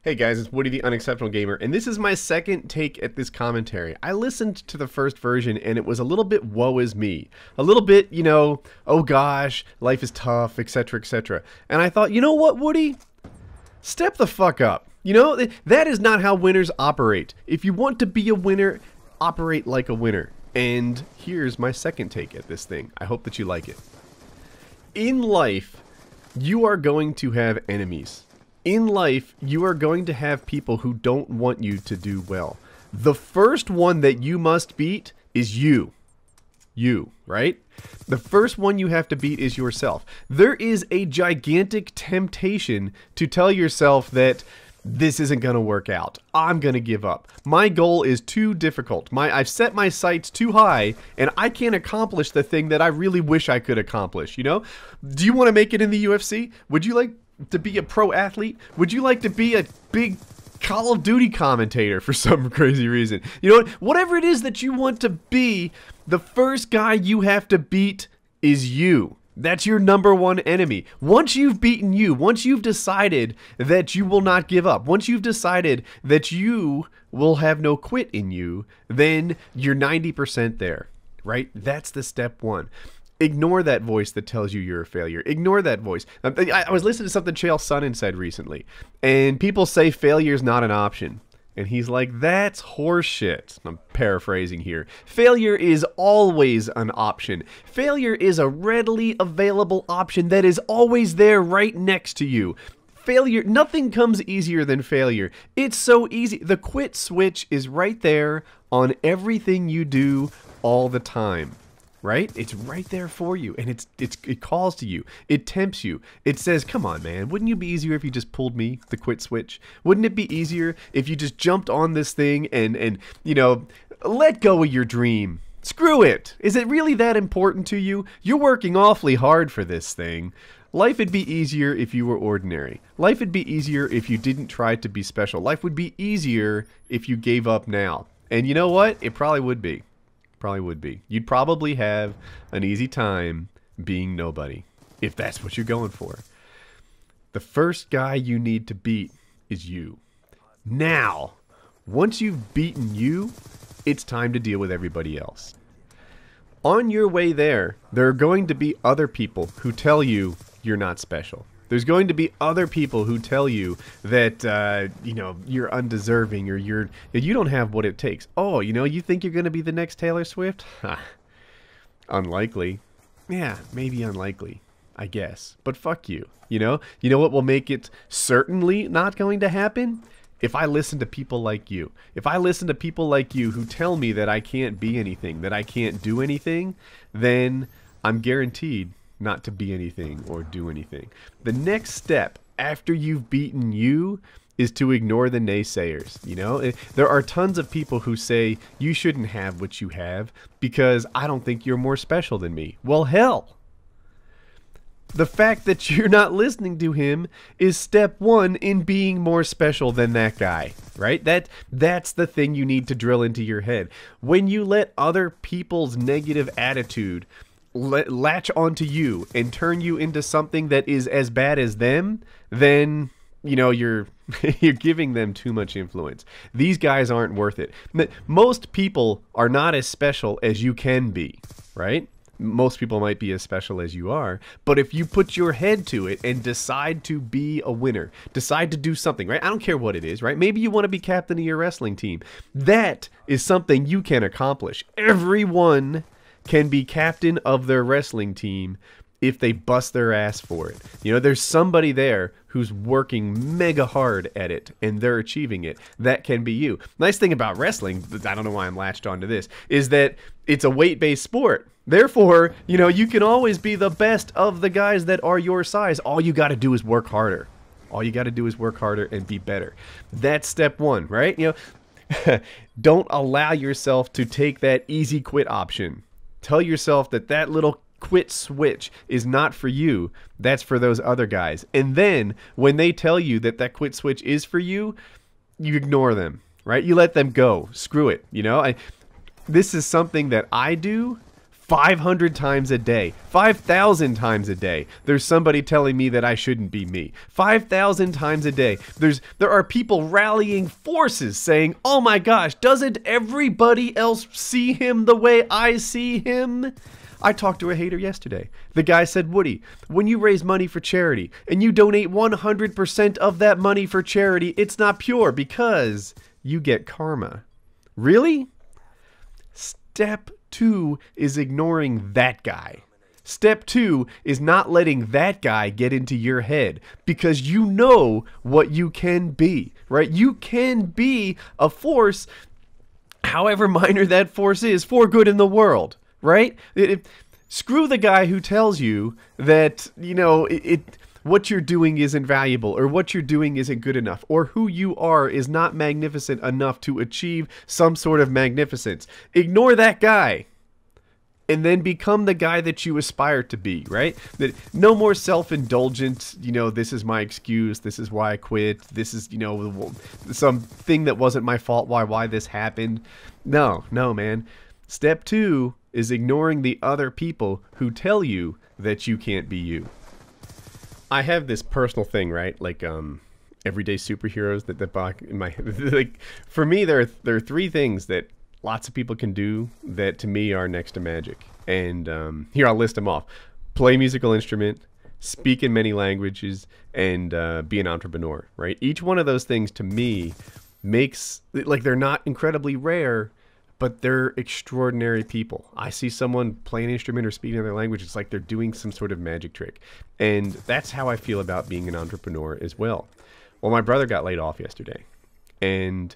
Hey guys, it's Woody the Unexceptional Gamer, and this is my second take at this commentary. I listened to the first version, and it was a little bit woe is me. A little bit, you know, oh gosh, life is tough, etc., etc. And I thought, you know what, Woody? Step the fuck up. You know, that is not how winners operate. If you want to be a winner, operate like a winner. And here's my second take at this thing. I hope that you like it. In life, you are going to have enemies. In life, you are going to have people who don't want you to do well. The first one that you must beat is you. You, right? The first one you have to beat is yourself. There is a gigantic temptation to tell yourself that this isn't going to work out. I'm going to give up. My goal is too difficult. I've set my sights too high, and I can't accomplish the thing that I really wish I could accomplish, you know? Do you want to make it in the UFC? Would you like to be a pro athlete? Would you like to be a big Call of Duty commentator for some crazy reason? You know, whatever it is that you want to be, the first guy you have to beat is you. That's your number one enemy. Once you've beaten you, once you've decided that you will not give up, once you've decided that you will have no quit in you, then you're 90% there, right? That's the step one. Ignore that voice that tells you you're a failure. Ignore that voice. I was listening to something Chael Sonnen said recently, and people say failure is not an option. And he's like, that's horseshit. I'm paraphrasing here. Failure is always an option. Failure is a readily available option that is always there right next to you. Failure, nothing comes easier than failure. It's so easy. The quit switch is right there on everything you do all the time. Right? It's right there for you, and it calls to you. It tempts you. It says, come on, man, wouldn't you be easier if you just pulled me, the quit switch? Wouldn't it be easier if you just jumped on this thing and you know, let go of your dream? Screw it. Is it really that important to you? You're working awfully hard for this thing. Life would be easier if you were ordinary. Life would be easier if you didn't try to be special. Life would be easier if you gave up now. And you know what? It probably would be. Probably would be. You'd probably have an easy time being nobody, if that's what you're going for. The first guy you need to beat is you. Now, once you've beaten you, it's time to deal with everybody else. On your way there are going to be other people who tell you you're not special. There's going to be other people who tell you that, you know, you're undeserving or you don't have what it takes. Oh, you know, you think you're going to be the next Taylor Swift? Unlikely. Yeah, maybe unlikely, I guess. But fuck you, you know? You know what will make it certainly not going to happen? If I listen to people like you. If I listen to people like you who tell me that I can't be anything, that I can't do anything, then I'm guaranteed not to be anything or do anything. The next step after you've beaten you is to ignore the naysayers. You know, there are tons of people who say you shouldn't have what you have because I don't think you're more special than me. Well, hell, the fact that you're not listening to him is step one in being more special than that guy, right? That's the thing you need to drill into your head. When you let other people's negative attitude latch onto you and turn you into something that is as bad as them, then, you know, you're giving them too much influence. These guys aren't worth it. Most people are not as special as you can be, right? Most people might be as special as you are, but if you put your head to it and decide to be a winner, decide to do something, right? I don't care what it is, right? Maybe you want to be captain of your wrestling team. That is something you can accomplish. Everyone can be captain of their wrestling team if they bust their ass for it. You know, there's somebody there who's working mega hard at it and they're achieving it. That can be you. Nice thing about wrestling, I don't know why I'm latched onto this, is that it's a weight-based sport. Therefore, you know, you can always be the best of the guys that are your size. All you got to do is work harder. All you got to do is work harder and be better. That's step one, right? You know, don't allow yourself to take that easy quit option. Tell yourself that that little quit switch is not for you. That's for those other guys. And then when they tell you that that quit switch is for you, you ignore them, right? You let them go. Screw it. You know, this is something that I do 500 times a day, 5,000 times a day, there's somebody telling me that I shouldn't be me. 5,000 times a day, there are people rallying forces saying, oh my gosh, doesn't everybody else see him the way I see him? I talked to a hater yesterday. The guy said, Woody, when you raise money for charity and you donate 100% of that money for charity, it's not pure because you get karma. Really? Step 2 is ignoring that guy. Step 2 is not letting that guy get into your head because you know what you can be, right? You can be a force, however minor that force is, for good in the world, right? Screw the guy who tells you that, you know, what you're doing isn't valuable, or what you're doing isn't good enough, or who you are is not magnificent enough to achieve some sort of magnificence. Ignore that guy and then become the guy that you aspire to be, right? That no more self-indulgent, you know, this is my excuse, this is why I quit, this is, you know, something that wasn't my fault, why this happened. No, man. Step 2 is ignoring the other people who tell you that you can't be you. I have this personal thing, right? Like everyday superheroes that block in my like. For me, there are 3 things that lots of people can do that to me are next to magic. And here I'll list them off: play a musical instrument, speak in many languages, and be an entrepreneur. Right? Each one of those things to me makes, like, they're not incredibly rare, but they're extraordinary people. I see someone play an instrument or speaking another language, it's like they're doing some sort of magic trick. And that's how I feel about being an entrepreneur as well. Well, my brother got laid off yesterday, and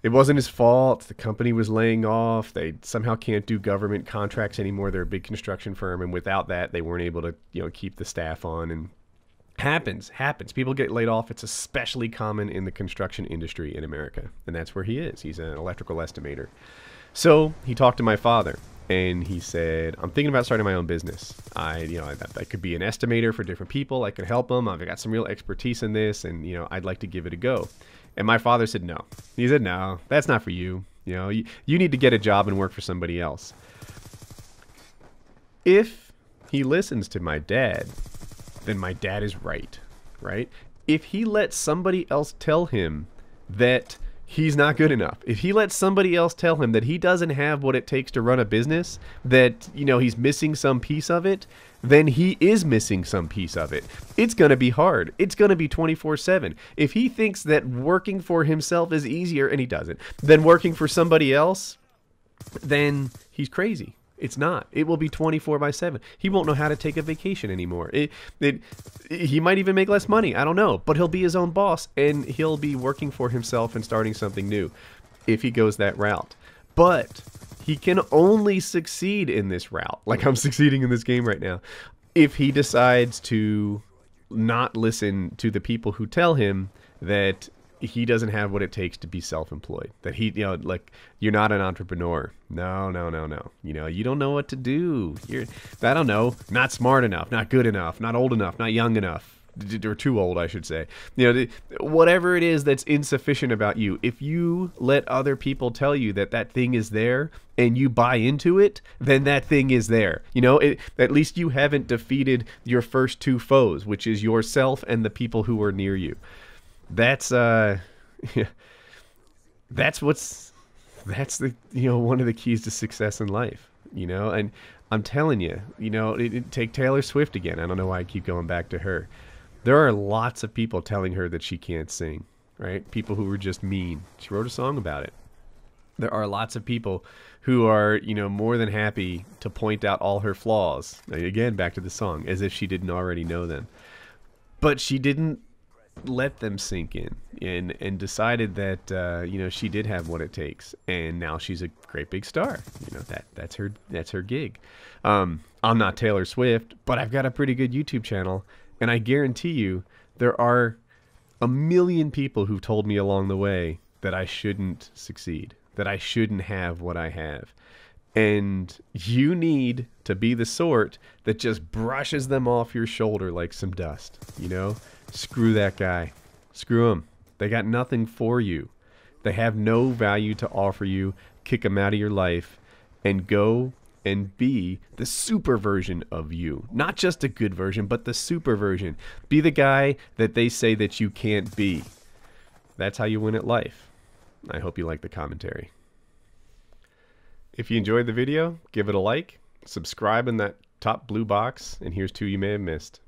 it wasn't his fault. The company was laying off. They somehow can't do government contracts anymore. They're a big construction firm, and without that, they weren't able to, you know, keep the staff on. And happens. People get laid off. It's especially common in the construction industry in America, and that's where he is. He's an electrical estimator. So he talked to my father, and he said, I'm thinking about starting my own business. I could be an estimator for different people. I could help them. I've got some real expertise in this, and, you know, I'd like to give it a go. And my father said no. He said, no, that's not for you. You know, you need to get a job and work for somebody else. If he listens to my dad, then my dad is right? If he lets somebody else tell him that he's not good enough, if he lets somebody else tell him that he doesn't have what it takes to run a business, that, you know, he's missing some piece of it, then he is missing some piece of it. It's going to be hard. It's going to be 24/7. If he thinks that working for himself is easier, and he doesn't, than working for somebody else, then he's crazy. It's not. It will be 24/7. He won't know how to take a vacation anymore. He might even make less money. I don't know. But he'll be his own boss, and he'll be working for himself and starting something new if he goes that route. But he can only succeed in this route, like I'm succeeding in this game right now, if he decides to not listen to the people who tell him that he doesn't have what it takes to be self-employed, that he, you know, like, you're not an entrepreneur. No. You know, you don't know what to do. You're, I don't know, not smart enough, not good enough, not old enough, not young enough, or too old, I should say. You know, whatever it is that's insufficient about you, if you let other people tell you that that thing is there and you buy into it, then that thing is there. You know, at least you haven't defeated your first 2 foes, which is yourself and the people who are near you. That's the, you know, one of the keys to success in life, you know. And I'm telling you, you know, take Taylor Swift again. I don't know why I keep going back to her. There are lots of people telling her that she can't sing, right? People who are just mean. She wrote a song about it. There are lots of people who are, you know, more than happy to point out all her flaws. Again, back to the song, as if she didn't already know them. But she didn't let them sink in, and decided that you know, she did have what it takes, and now she's a great big star. You know, that's her gig. I'm not Taylor Swift, but I've got a pretty good YouTube channel, and I guarantee you there are a million people who've told me along the way that I shouldn't succeed, that I shouldn't have what I have. And you need to be the sort that just brushes them off your shoulder like some dust, you know? Screw that guy. Screw them. They got nothing for you. They have no value to offer you. Kick them out of your life and go and be the super version of you. Not just a good version, but the super version. Be the guy that they say that you can't be. That's how you win at life. I hope you like the commentary. If you enjoyed the video, give it a like, subscribe in that top blue box, and here's two you may have missed.